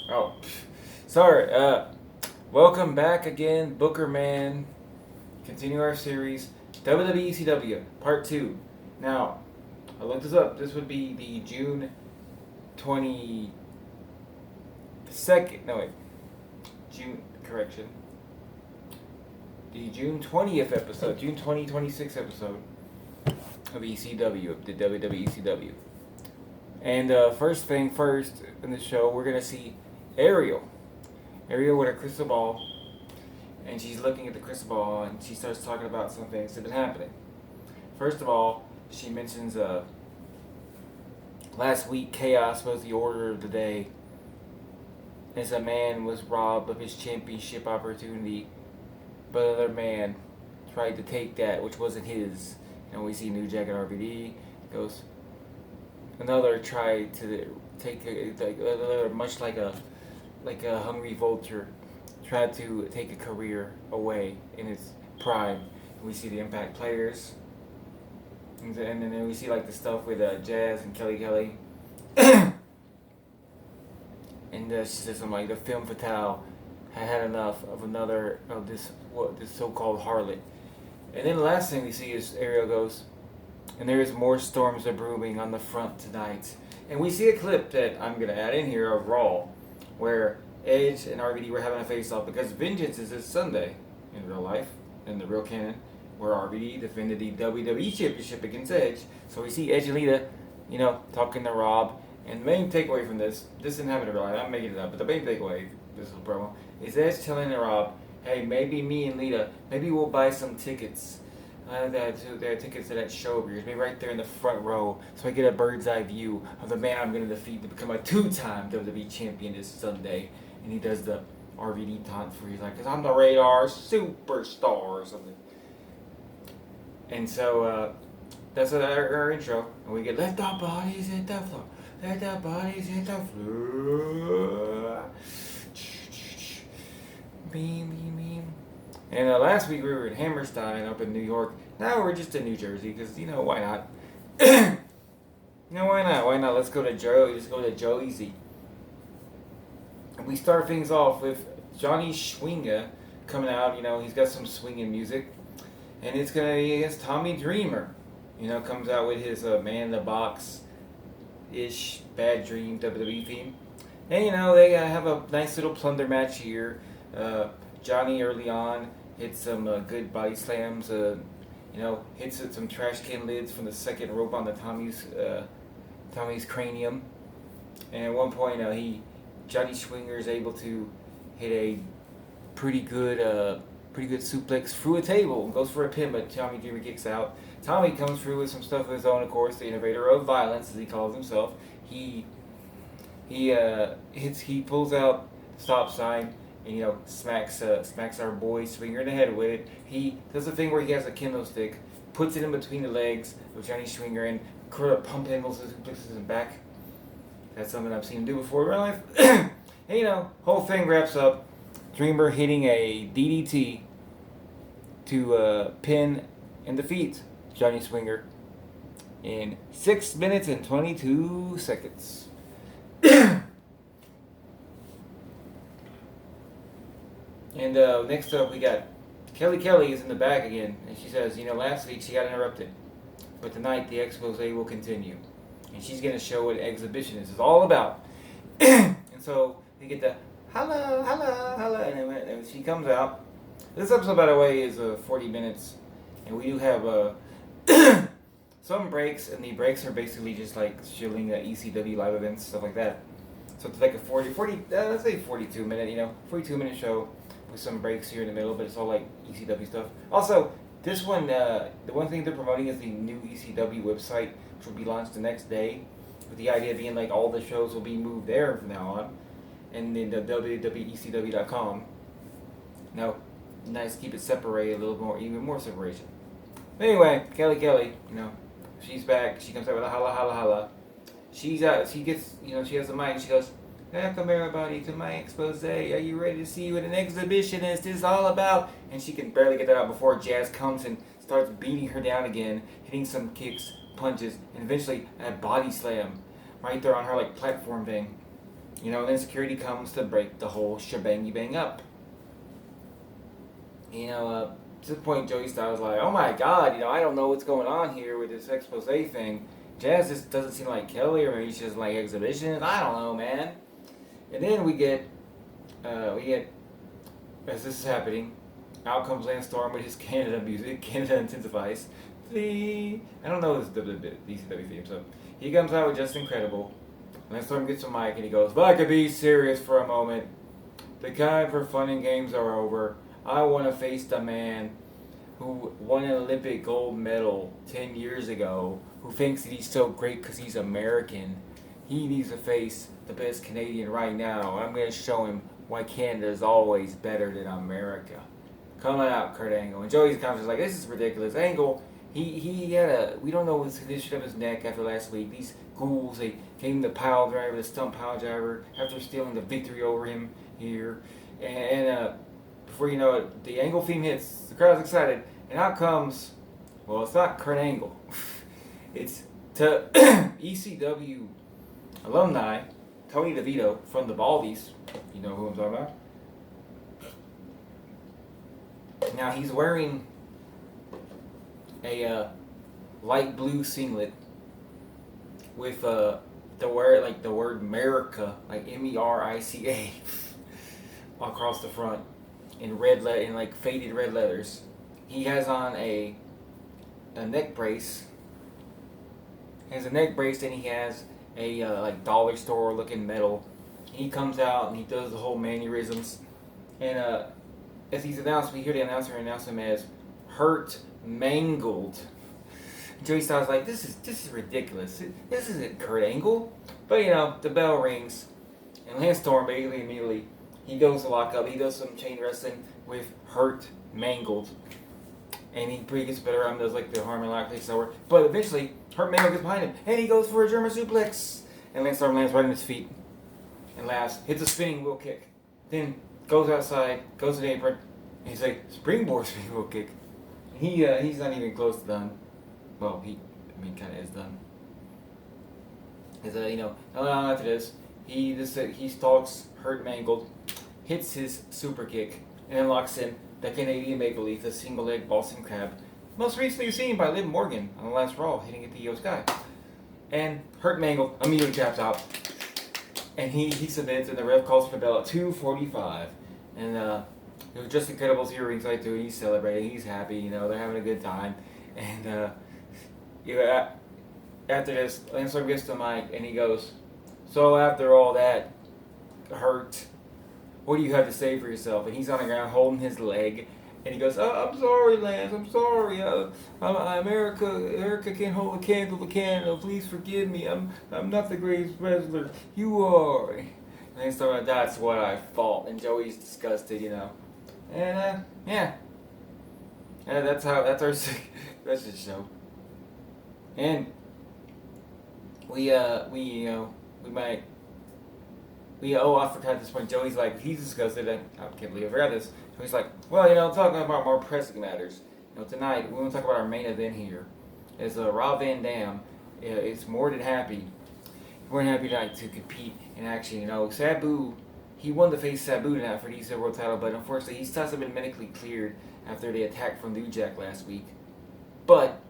Oh, sorry. Welcome back again, Bookerman. Continue our series, WWE ECW Part 2. Now, I looked this up. This would be the June 22nd. No, wait. June, correction. The June 20th episode, June 2026 episode of ECW, of the WWE ECW. And first thing first in the show, we're going to see Ariel. Ariel with her crystal ball, and she's looking at the crystal ball, and she starts talking about some things that have been happening. First of all, she mentions last week Chaos was the order of the day, as a man was robbed of his championship opportunity, but another man tried to take that, which wasn't his. And we see New Jack and RVD goes. Another tried to take another, much like a hungry vulture, tried to take a career away in its prime. We see the Impact players, and then we see like the stuff with Jazz and Kelly, and she says something like the film fatale had enough of this so-called harlot. And then the last thing we see is Ariel goes, and there is more storms are brewing on the front tonight. And we see a clip that I'm going to add in here of Raw, where Edge and RVD were having a face-off because Vengeance is this Sunday in real life, in the real canon, where RVD defended the WWE Championship against Edge. So we see Edge and Lita, talking to Rob. And the main takeaway from this didn't happen in real life, I'm making it up, but the main takeaway, this whole promo, is Edge telling Rob, hey, maybe me and Lita, maybe we'll buy some tickets. There are tickets to that show of yours, maybe right there in the front row, so I get a bird's eye view of the man I'm going to defeat to become a two-time WWE champion this Sunday. And he does the RVD taunt for he's like, because I'm the radar superstar or something. And so that's our intro, and we get let the bodies hit the floor, let the bodies hit the floor. Beam, beam, beam. And last week we were in Hammerstein up in New York. Now we're just in New Jersey because why not? Why not? Why not? Let's go to Joe. Just go to Joe Easy. And we start things off with Johnny Schwinger coming out. He's got some swinging music, and it's gonna be against Tommy Dreamer. Comes out with his Man in the Box ish Bad Dream WWE theme. And they have a nice little plunder match here. Johnny early on hits some good body slams. Hits at some trash can lids from the second rope on the Tommy's cranium. And at one point, Johnny Schwinger is able to hit a pretty good suplex through a table and goes for a pin, but Tommy Dreamer kicks out. Tommy comes through with some stuff of his own, of course, the innovator of violence, as he calls himself. He pulls out the stop sign and smacks our boy Swinger in the head with it. He does a thing where he has a kendo stick, puts it in between the legs of Johnny Swinger, and pump handles his suplexes him back. That's something I've seen him do before in real life. And whole thing wraps up. Dreamer hitting a DDT to pin and defeat Johnny Swinger in 6 minutes and 22 seconds. And next up we got Kelly is in the back again, and she says, last week she got interrupted, but tonight the expose will continue, and she's going to show what exhibitionist is all about. And so we get the holla, holla, holla, and she comes out. This episode, by the way, is 40 minutes, and we do have some breaks, and the breaks are basically just like shilling ECW live events, stuff like that. So it's like a 40 let's say 42 minute, 42 minute show with some breaks here in the middle, but it's all like ECW stuff. Also, this one, the one thing they're promoting is the new ECW website, which will be launched the next day, with the idea being like all the shows will be moved there from now on, and then the www.ecw.com. Now, nice to keep it separated a little more, even more separation. But anyway, Kelly, she's back. She comes out with a holla, holla, holla. She gets, she has the mic. She goes, welcome everybody to my expose. Are you ready to see what an exhibitionist is all about? And she can barely get that out before Jazz comes and starts beating her down again, hitting some kicks, punches, and eventually a body slam right there on her platform thing. You know, and then security comes to break the whole shebangy bang up. You know, to the point Joey Styles like, oh my god, you know, I don't know what's going on here with this expose thing. Jazz just doesn't seem like Kelly, or maybe she's just like exhibition. I don't know, man. And then we get, as this is happening, out comes Lance Storm with his Canada music, Canada Intensifies. I don't know this ECW theme, so he comes out with Just Incredible. Lance Storm gets a mic and he goes, if I could be serious for a moment, the kind for fun and games are over. I want to face the man who won an Olympic gold medal 10 years ago, who thinks that he's so great because he's American. He needs to face the best Canadian right now. I'm going to show him why Canada is always better than America. Coming out, Kurt Angle. And Joey's comments like, this is ridiculous. Angle, he had we don't know what's the condition of his neck after last week. These ghouls, they came the pile driver, the stump pile driver, after stealing the victory over him here. And before you know it, the Angle theme hits. The crowd's excited. And out comes, well, it's not Kurt Angle. It's to ECW alumni, Tony DeVito from the Baldies. You know who I'm talking about? Now he's wearing a light blue singlet with the word America, like MERICA, across the front in like faded red letters. He has on a neck brace. He has a neck brace, and he has a like dollar store looking medal. He comes out and he does the whole mannerisms, and as he's announced, we hear the announcer announce him as Hurt Mangled. Joey Styles like, this is ridiculous. This isn't Kurt Angle. But you know, the bell rings, and Lance Storm basically immediately he goes to lock up. He does some chain wrestling with Hurt Mangled, and he gets better at him, does like the Harmon Lock takes over. But eventually, Hurt Mangled gets behind him, and he goes for a German suplex. And Lance Storm lands right on his feet and laughs, hits a spinning wheel kick, then goes outside, goes to the apron, and he's like, springboard spinning wheel kick. And he's not even close to done. Well, kind of is done. After this, he stalks Hurt Mangled, hits his super kick, and then locks in the Canadian Maple Leaf, the single leg Boston Crab, most recently seen by Liv Morgan on the last Raw, hitting it to Io Sky. And Hurt Mangled immediately taps out, and he submits, and the ref calls for the bell at 2:45. And it was Just Incredible's here ringside too. He's celebrating, he's happy, they're having a good time. And after this, Lance Storm gets to the mic and he goes, so after all that hurt, what do you have to say for yourself? And he's on the ground holding his leg, and he goes, oh, I'm sorry, Lance, I'm sorry. America can't hold a candle to Canada. Please forgive me. I'm not the greatest wrestler. You are. And Lance Storm, that's what I thought. And Joey's disgusted, And that's our show. And I forgot at this point. Joey's like, he's disgusted. I can't believe I forgot this. Joey's like, well, talking about more pressing matters. Tonight we want to talk about our main event here. Is Rob Van Dam is more than happy tonight to compete in action. Sabu, he won to face Sabu tonight for the ECW World Title, but unfortunately he still hasn't been medically cleared after the attack from New Jack last week. But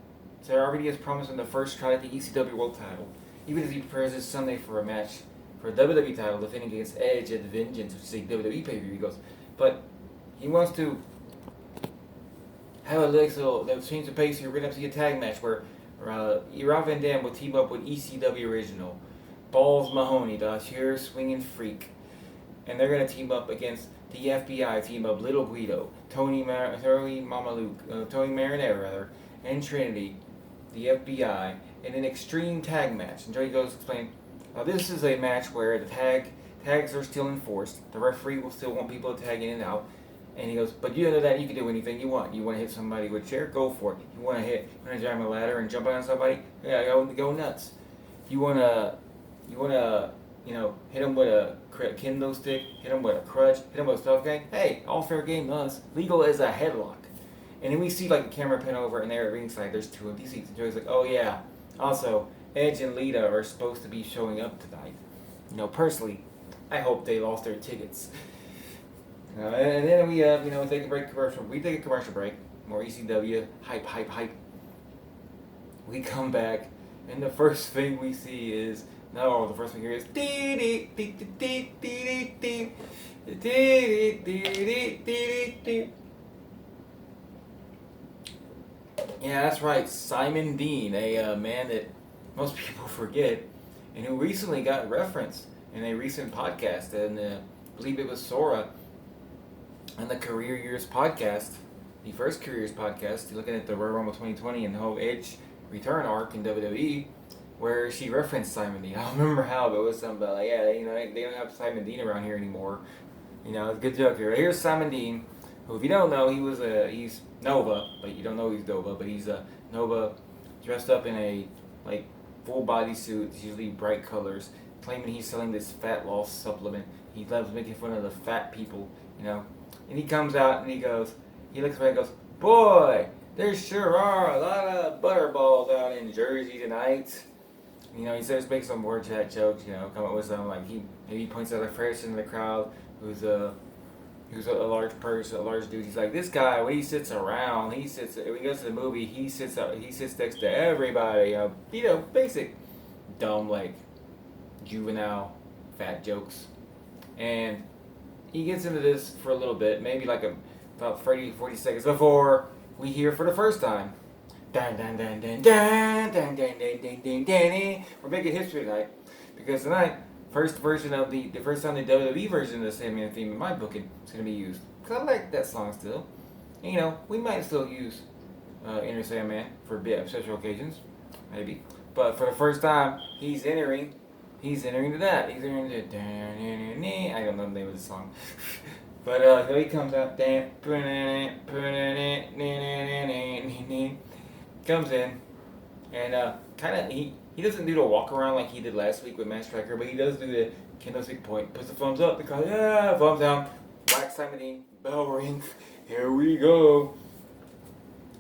so already has promised him the first try at the ECW World Title, even as he prepares this Sunday for a match for a WWE title defending against Edge at Vengeance, which is a WWE pay-per-view. He goes, but he wants to have a little change of pace here. We're going to see a tag match where Rob Van Dam will team up with ECW Original, Balls Mahoney, the sheer swinging freak, and they're going to team up against the FBI team of Little Guido, Tony Marinara, and Trinity, the FBI, in an extreme tag match. And Joey goes to explain, this is a match where the tags are still enforced. The referee will still want people to tag in and out. And he goes, but you know that you can do anything you want. You want to hit somebody with a chair? Go for it. You want to drive a ladder and jump on somebody? Yeah, go nuts. You want to hit them with a kendo stick, hit them with a crutch, hit them with a stuff gang? Hey, all fair game to us. Legal as a headlock. And then we see the camera pin over, and there at ringside, there's two empty seats. And Joey's like, oh yeah. Also, Edge and Lita are supposed to be showing up tonight. Personally, I hope they lost their tickets. And then we take a break commercial. We take a commercial break. More ECW hype, hype, hype. We come back, and the first thing we see is the first thing here is yeah, that's right, Simon Dean, a man that most people forget, and who recently got referenced in a recent podcast, and I believe it was Sora on the Career Years podcast, the first Career Years podcast, looking at the Royal Rumble 2020 and the whole Edge return arc in WWE, where she referenced Simon Dean. I don't remember how, but it was something about like, yeah, they don't have Simon Dean around here anymore. It's a good joke here. Here's Simon Dean, who, if you don't know, he's Nova, but you don't know he's Nova, but he's Nova dressed up in a full body suit, usually bright colors, claiming he's selling this fat loss supplement. He loves making fun of the fat people, And he comes out and he looks around and goes, boy, there sure are a lot of butterballs out in Jersey tonight. He starts making some word chat jokes, come up with some, he points out a person in the crowd who's a large person, a large dude. He's like, this guy, when he sits around, when he goes to the movie, he sits next to everybody. Basic, dumb, juvenile, fat jokes. And he gets into this for a little bit, maybe about 40 seconds before we hear for the first time. Dun, dun, dun, dun, dun, dun, dun, dun, dun, dun, dun. We're making history tonight, because tonight, the first time the WWE version of the Sandman theme in my booking is going to be used. Because I like that song still. And, we might still use Inner Sandman for special occasions, maybe. But for the first time, he's entering to that. He's entering to... I don't know the name of the song. But here he comes out. Comes in. And he doesn't do the walk around like he did last week with Matt Striker, but he does do the candlestick point. Puts the thumbs up because, thumbs down. Whack Simon Dean. Bell rings. Here we go.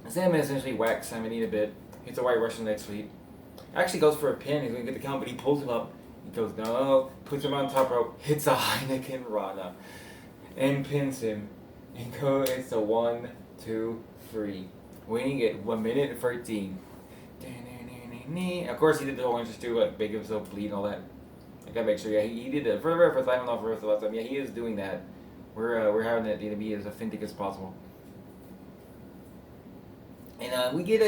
Sandman essentially whacks Simon Dean a bit. Hits a White Russian leg sweep. Actually goes for a pin. He's going to get the count, but he pulls him up. He goes, no. Puts him on top rope. Hits a Heineken Rana. And pins him. And it's a 1, 2, 3. Winning at 1 minute and 13. Of course, he did the whole entrance too, make himself bleed and all that. I gotta make sure, he did it. For the reference, I don't know for the last time. Yeah, he is doing that. We're having that to be as authentic as possible. And we get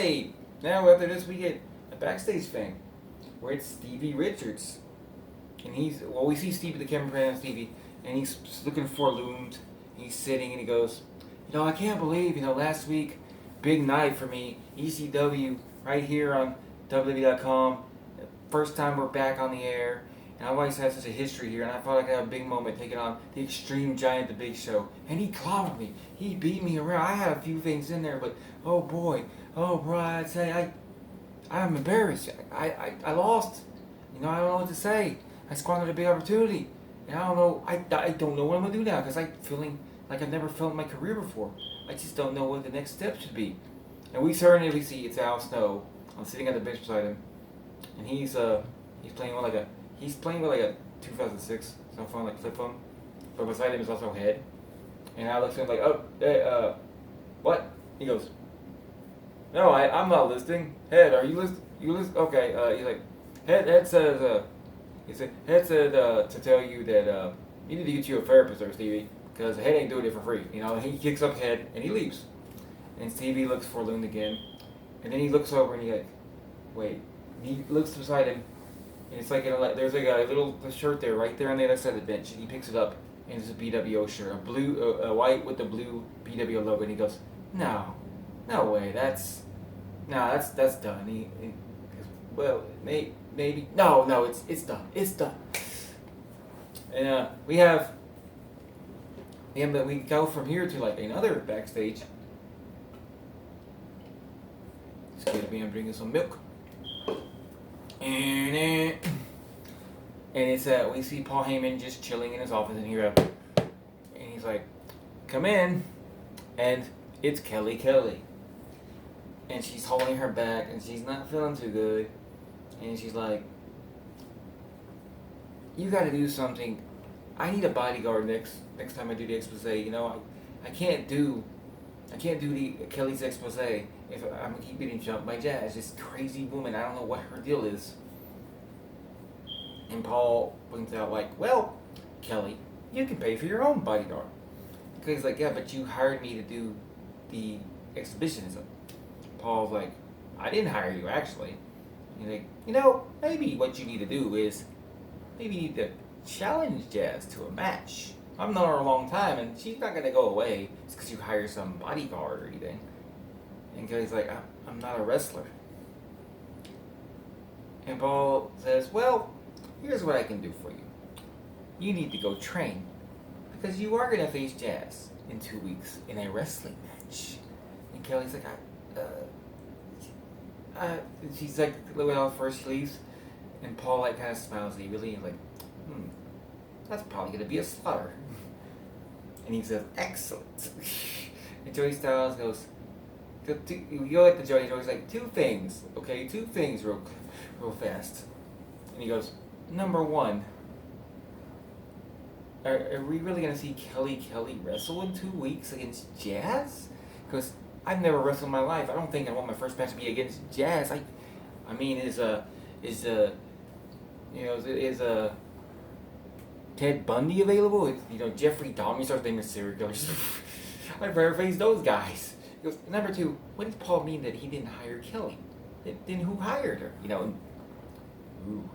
after this, we get a backstage thing where it's Stevie Richards. And we see Stevie, the camera pan on Stevie, and he's looking forloomed. He's sitting and he goes, I can't believe, last week, big night for me, ECW, right here on WWE.com. First time we're back on the air, and I've always had such a history here, and I felt like I had a big moment taking on the Extreme Giant, the Big Show, and he clobbered me. He beat me around. I had a few things in there, but oh boy, I'd say I'm embarrassed. I lost. I don't know what to say. I squandered a big opportunity, and I don't know. I don't know what I'm gonna do now because I'm feeling like I've never felt in my career before. I just don't know what the next step should be. And we see it's Al Snow. I'm sitting at the bench beside him, and he's playing with like a 2006 cell phone, like flip phone, but beside him is also Head. And I look at him like, oh, hey, what? He goes, no, I'm not listening. Head, are you listening? You listen? Okay. He's like, Head says, Head said to tell you that you need to get you a therapist there, Stevie, because Head ain't doing it for free. And he kicks up Head and he leaves, and Stevie looks forlorn again. And then he looks over and he's like, wait. He looks beside him, and it's there's a little shirt there, right there on the other side of the bench. And he picks it up, and it's a BWO shirt, a white with the blue BWO logo. And he goes, no way, that's done. He goes, well, maybe, no, it's done. And we go from here to another backstage. Excuse me, I'm drinking some milk. And it's we see Paul Heyman just chilling in his office, and he's like, come in, and it's Kelly. And she's holding her back, and she's not feeling too good. And she's like, you gotta do something. I need a bodyguard next time I do the expose. You know, I can't do the Kelly's expose if I'm gonna keep getting jumped by Jazz. This crazy woman. I don't know what her deal is. And Paul points out, like, well, Kelly, you can pay for your own bodyguard. Because he's like, yeah, but you hired me to do the exhibitionism. Paul's like, I didn't hire you, actually. He's like, you know, maybe what you need to do is, maybe you need to challenge Jazz to a match. I've known her a long time, and she's not going to go away just because you hire some bodyguard or anything. And Kelly's like, I'm not a wrestler. And Paul says, well, here's what I can do for you. You need to go train. Because you are going to face Jazz in 2 weeks in a wrestling match. And Kelly's like, she's like, well, first she leaves. And Paul like kind of smiles evilly and like, that's probably going to be a slaughter. And he says, excellent. And Joey Styles goes, you go at the Joey's like, two things real fast. And he goes, number one, are we really going to see Kelly wrestle in 2 weeks against Jazz? Because I've never wrestled in my life. I don't think I want my first match to be against Jazz. I mean, is Ted Bundy available? Is, Jeffrey Dahmer starts naming serial killers. I'd rather face those guys. He goes, number two, what does Paul mean that he didn't hire Kelly? Then who hired her? Ooh.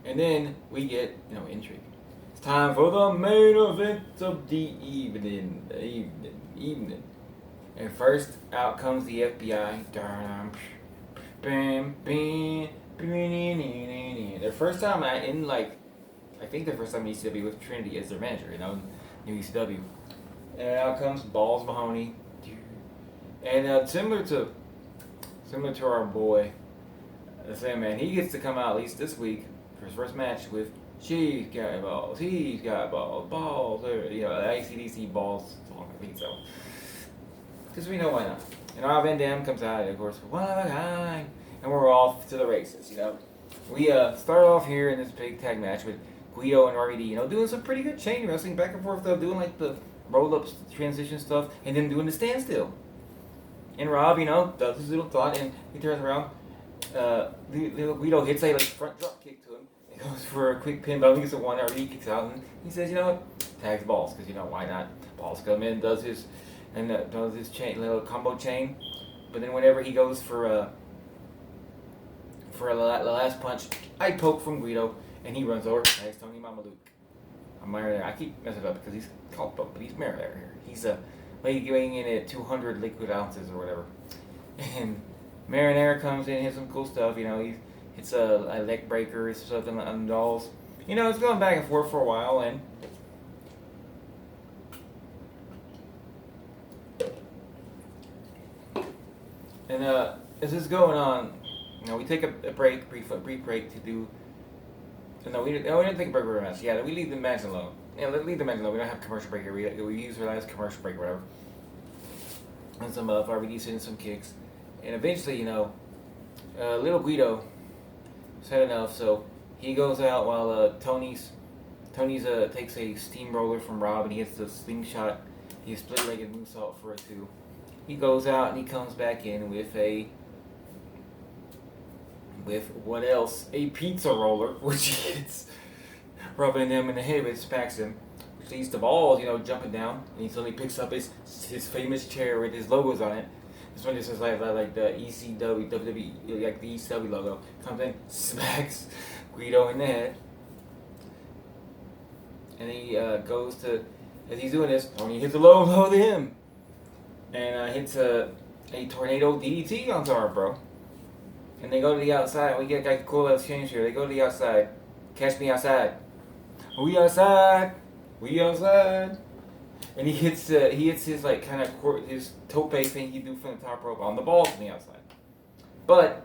And then we get, intrigue. It's time for the main event of the evening. And first out comes the FBI. Their first time I think their first time in ECW with Trinity as their manager, new ECW. And out comes Balls Mahoney. And similar to our boy, the Sandman, he gets to come out at least this week for his first match with She's Got Balls, He's Got Balls, AC/DC Balls song, I think so. Because we know why not. And Rob Van Dam comes out, and of course, one of a kind, and we're off to the races, We start off here in this big tag match with Guido and RVD, doing some pretty good chain wrestling back and forth, doing like the roll-ups, transition stuff, and then doing the standstill. And Rob, does his little thought, and he turns around. Guido hits a front drop kick to him. He goes for a quick pin, but I think it's a one. RVD kicks out, and he says, tags Balls, because why not? Balls come in, does his chain, little combo chain, but then whenever he goes for the last punch, I poke from Guido, and he runs over, tags Tony Mamaluke. I keep messing up because he's called Poke, but he's Marinara here. He's weighing in at 200 liquid ounces or whatever. And Marinara comes in, hits some cool stuff, he hits a leg breaker or something on the dolls. It's going back and forth for a while, and as this is going on, we take a brief break to do. No, we didn't take a break for a match. Yeah, we leave the match alone. Yeah, leave the match alone. We don't have commercial break here. We use our last commercial break or whatever. And some RVD sending some kicks. And eventually, little Guido said enough, so he goes out while Tony's takes a steamroller from Rob and he hits the slingshot. He split-legged moonsault for it too. He goes out and he comes back in with what else? A pizza roller, which he hits rubbing him in the head, which smacks him, which leads to Balls, jumping down, and he suddenly picks up his famous chair with his logos on it. This one just says like the ECW, WWE, like the ECW logo. Comes in, smacks Guido in the head, and he goes to, as he's doing this, Tony hits a low blow to him, and hits a tornado DDT onto our bro. And they go to the outside. We get a cool exchange here. They go to the outside. Catch me outside. We outside. We outside. And he hits his his tope thing he do from the top rope on the Balls on the outside. But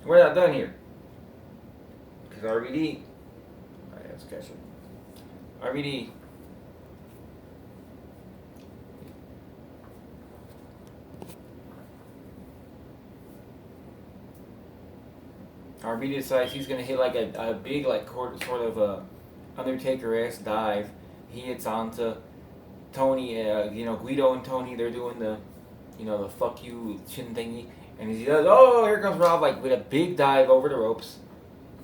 we're not done here. Because RVD. Alright, let's catch it. RVD. RB decides he's gonna hit like a big like sort of a Undertaker-esque dive. He hits onto Tony. Guido and Tony. They're doing the fuck you chin thingy, and he does. Oh, here comes Rob like with a big dive over the ropes,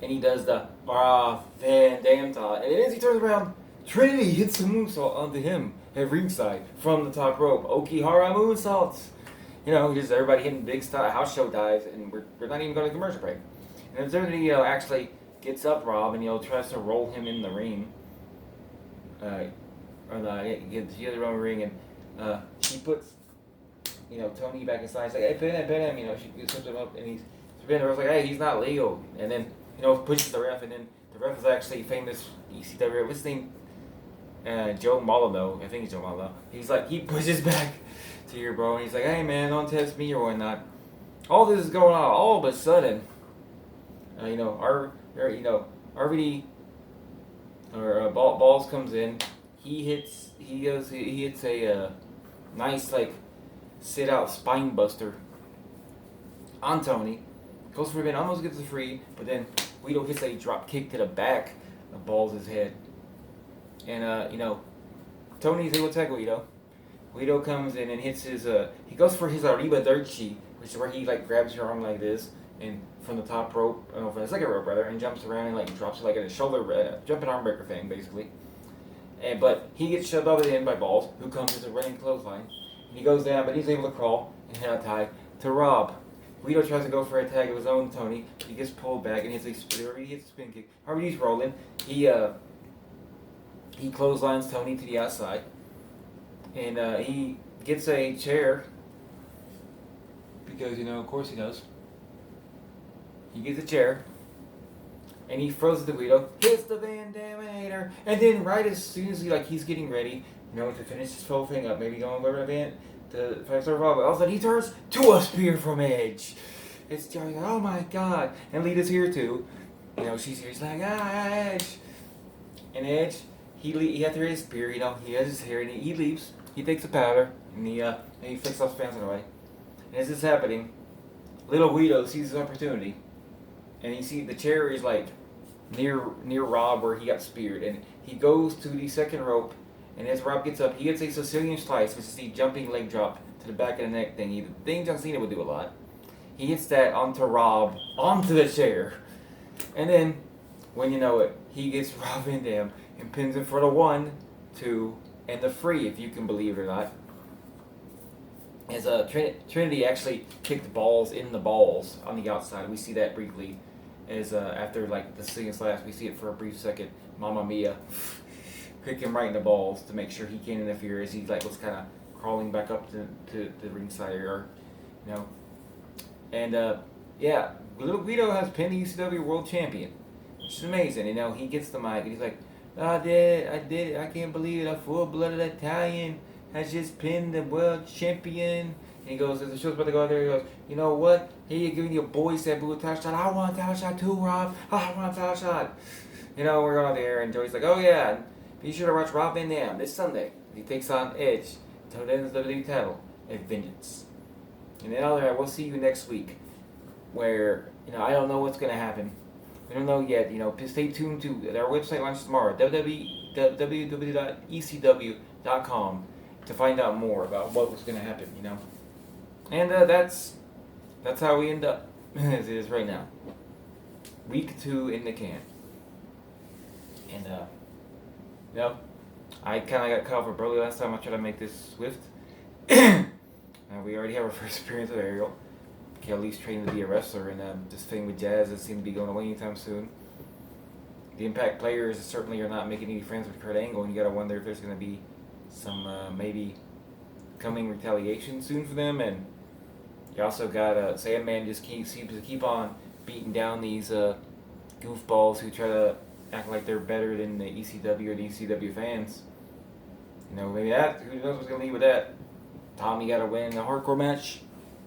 and he does the Van Dam toss. And as he turns around, Trinity hits a moonsault onto him at ringside from the top rope. Okihara moonsaults. Just everybody hitting big style house show dives, and we're not even going to commercial break. And Trinity, actually gets up Rob and tries to roll him in the ring. She has her own ring, and she puts Tony back inside. She's like, hey, pin him. She puts him up, and he's like, hey, he's not legal. And then pushes the ref, and then the ref is actually famous ECW. What's his name? Joe Molyneux. I think it's Joe Molyneux. He's like, he pushes back to your bro, and he's like, hey man, don't test me or whatnot. All this is going on. All of a sudden, RVD or Balls comes in. He hits a nice like sit out spine buster on Tony. Goes for a pin, almost gets the free, but then Guido hits a drop kick to the back of Balls' head. And Tony's able to attack Guido. Guido comes in and hits his he goes for his Arrivederci, which is where he like grabs your arm like this and from the top rope, from the second rope rather, and jumps around and like drops it like a shoulder jumping arm breaker thing basically. But he gets shoved over the end by Balls, who comes with a running clothesline. And he goes down, but he's able to crawl and hit a tie to Rob. Guido tries to go for a tag of his own Tony. He gets pulled back and hits a spin kick. Hardy's rolling. He clotheslines Tony to the outside. And he gets a chair. Because, of course he does. He gets a chair. And he throws it to Guido. Hits the Van Daminator. And then right as soon as he's getting ready, to finish this whole thing up, maybe going over the Van to 5-star Rob. All of a sudden he turns to a spear from Edge. It's just like, oh my god. And Lita's here too. She's here. She's like, Edge. And Edge, he after his spear, he has his hair and he leaves. He takes the powder and he flicks off the fans away. And as this is happening, little Guido sees his opportunity. And he sees the chair is like near Rob where he got speared. And he goes to the second rope. And as Rob gets up, he gets a Sicilian slice, which is the jumping leg drop to the back of the neck thing. The thing John Cena would do a lot. He hits that onto Rob, onto the chair. And then, when you know it, he gets Rob Van Dam and pins him for the 1, 2, and the free, if you can believe it or not. As Trinity actually kicked Balls in the balls on the outside. We see that briefly. As after the Sicilian slash, we see it for a brief second. Mamma Mia. Kick him right in the balls to make sure he can't interfere as he was kind of crawling back up to the ringside area, And little Guido has pinned the ECW World Champion, which is amazing. He gets the mic and he's like, I did it, I can't believe it, a full-blooded Italian has just pinned the World Champion. And he goes, as the show's about to go out there, he goes, you know what? Here you're giving your boys that blue title shot. I want a title shot too, Rob. I want a title shot. We're going out there and Joey's like, oh yeah. Be sure to watch Rob Van Dam this Sunday. He takes on Edge to the WWE title at Vengeance. And then we'll see you next week. Where I don't know what's gonna happen. We don't know yet. Stay tuned to our website launches tomorrow. www.ecw.com to find out more about what was gonna happen. And that's how we end up as it is right now. Week 2 in the can. And I kind of got caught for Broly last time I tried to make this Swift. We already have our first experience with Ariel. Kelly's training to be a wrestler, and this thing with Jazz doesn't seem to be going away anytime soon. The Impact players certainly are not making any friends with Kurt Angle, and you got to wonder if there's going to be some maybe coming retaliation soon for them. And you also got Sandman just seems to keep on beating down these goofballs who try to act like they're better than the ECW or the ECW fans. Maybe who knows what's going to lead with that. Tommy got to win a hardcore match.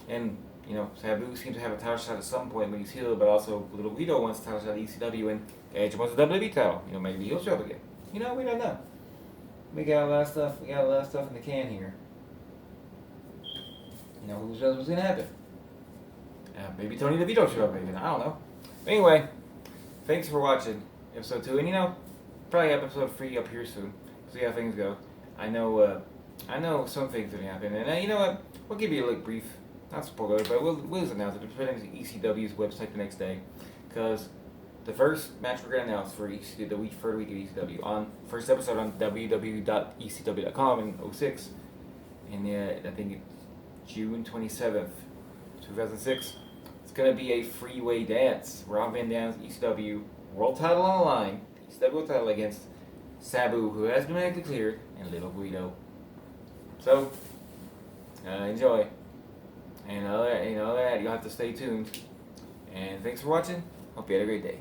And, Sabu seems to have a title shot at some point when he's healed, but also Little Guido wants a title shot at ECW, and Edge wants a WWE title. Maybe he'll show up again. We don't know. We got a lot of stuff. We got a lot of stuff in the can here. Who knows what's going to happen? Maybe Tony DeVito show up again. I don't know. Anyway, thanks for watching episode 2. And probably have episode 3 up here soon. See how things go. I know some things are gonna happen. And you know what? We'll give you a brief, not spoiler, but we'll just announce it. We'll put it on ECW's website the next day. Because the first match we're going to announce for ECW, the third week of ECW, on first episode on www.ecw.com in 06. And I think it's June 27th, 2006. It's going to be a freeway dance. Rob Van Dam's ECW world title on the line. ECW world title against Sabu, who has been medically cleared, and Little Guido. So, enjoy. And all that, you'll have to stay tuned. And thanks for watching. Hope you had a great day.